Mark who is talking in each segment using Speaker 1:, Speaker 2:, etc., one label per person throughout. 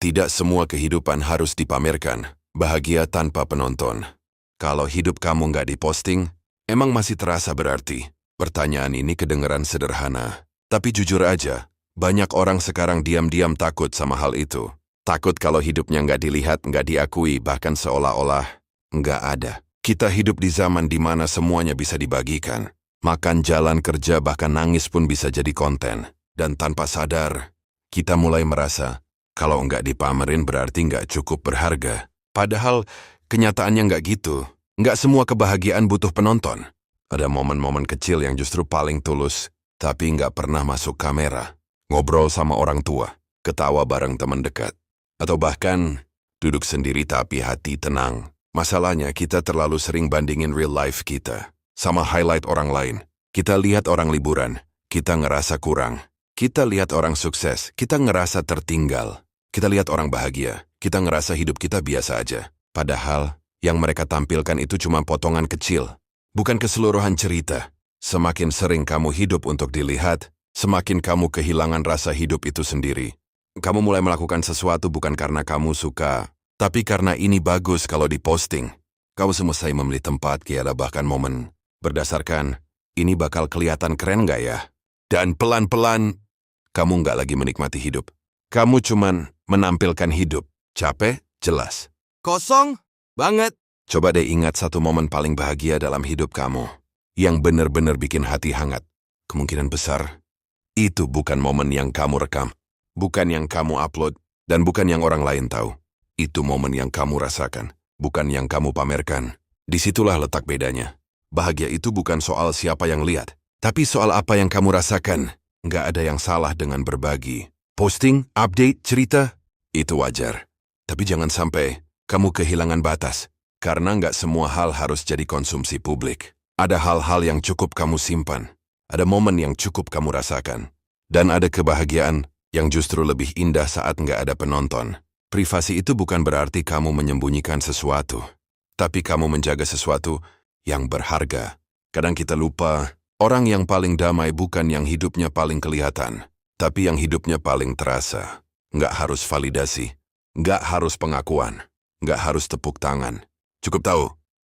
Speaker 1: Tidak semua kehidupan harus dipamerkan. Bahagia tanpa penonton. Kalau hidup kamu nggak diposting, emang masih terasa berarti? Pertanyaan ini kedengeran sederhana. Tapi jujur aja, banyak orang sekarang diam-diam takut sama hal itu. Takut kalau hidupnya nggak dilihat, nggak diakui, bahkan seolah-olah nggak ada. Kita hidup di zaman di mana semuanya bisa dibagikan. Makan, jalan, kerja, bahkan nangis pun bisa jadi konten. Dan tanpa sadar, kita mulai merasa, kalau nggak dipamerin berarti nggak cukup berharga. Padahal, kenyataannya nggak gitu. Nggak semua kebahagiaan butuh penonton. Ada momen-momen kecil yang justru paling tulus, tapi nggak pernah masuk kamera. Ngobrol sama orang tua, ketawa bareng teman dekat. Atau bahkan, duduk sendiri tapi hati tenang. Masalahnya kita terlalu sering bandingin real life kita sama highlight orang lain. Kita lihat orang liburan, kita ngerasa kurang. Kita lihat orang sukses, kita ngerasa tertinggal. Kita lihat orang bahagia, kita ngerasa hidup kita biasa aja. Padahal, yang mereka tampilkan itu cuma potongan kecil, bukan keseluruhan cerita. Semakin sering kamu hidup untuk dilihat, semakin kamu kehilangan rasa hidup itu sendiri. Kamu mulai melakukan sesuatu bukan karena kamu suka, tapi karena ini bagus kalau diposting. Kamu selesai memilih tempat, kiala bahkan momen, berdasarkan, ini bakal kelihatan keren nggak ya? Dan pelan-pelan, kamu nggak lagi menikmati hidup. Kamu cuman menampilkan hidup. Capek? Jelas.
Speaker 2: Kosong banget.
Speaker 1: Coba deh ingat satu momen paling bahagia dalam hidup kamu, yang benar-benar bikin hati hangat. Kemungkinan besar, itu bukan momen yang kamu rekam, bukan yang kamu upload, dan bukan yang orang lain tahu. Itu momen yang kamu rasakan, bukan yang kamu pamerkan. Disitulah letak bedanya. Bahagia itu bukan soal siapa yang lihat, tapi soal apa yang kamu rasakan. Nggak ada yang salah dengan berbagi. Posting, update, cerita, itu wajar. Tapi jangan sampai kamu kehilangan batas, karena nggak semua hal harus jadi konsumsi publik. Ada hal-hal yang cukup kamu simpan, ada momen yang cukup kamu rasakan, dan ada kebahagiaan yang justru lebih indah saat nggak ada penonton. Privasi itu bukan berarti kamu menyembunyikan sesuatu, tapi kamu menjaga sesuatu yang berharga. Kadang kita lupa, orang yang paling damai bukan yang hidupnya paling kelihatan, tapi yang hidupnya paling terasa. Nggak harus validasi, nggak harus pengakuan, nggak harus tepuk tangan. Cukup tahu,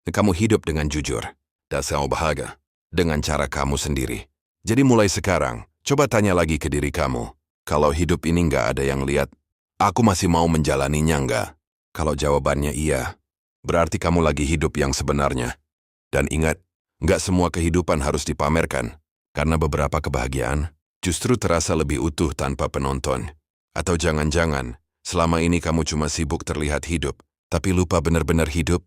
Speaker 1: kamu hidup dengan jujur, dan kamu bahagia dengan cara kamu sendiri. Jadi mulai sekarang, coba tanya lagi ke diri kamu, kalau hidup ini nggak ada yang lihat, aku masih mau menjalaninya nggak? Kalau jawabannya iya, berarti kamu lagi hidup yang sebenarnya. Dan ingat, nggak semua kehidupan harus dipamerkan, karena beberapa kebahagiaan justru terasa lebih utuh tanpa penonton. Atau jangan-jangan, selama ini kamu cuma sibuk terlihat hidup, tapi lupa benar-benar hidup.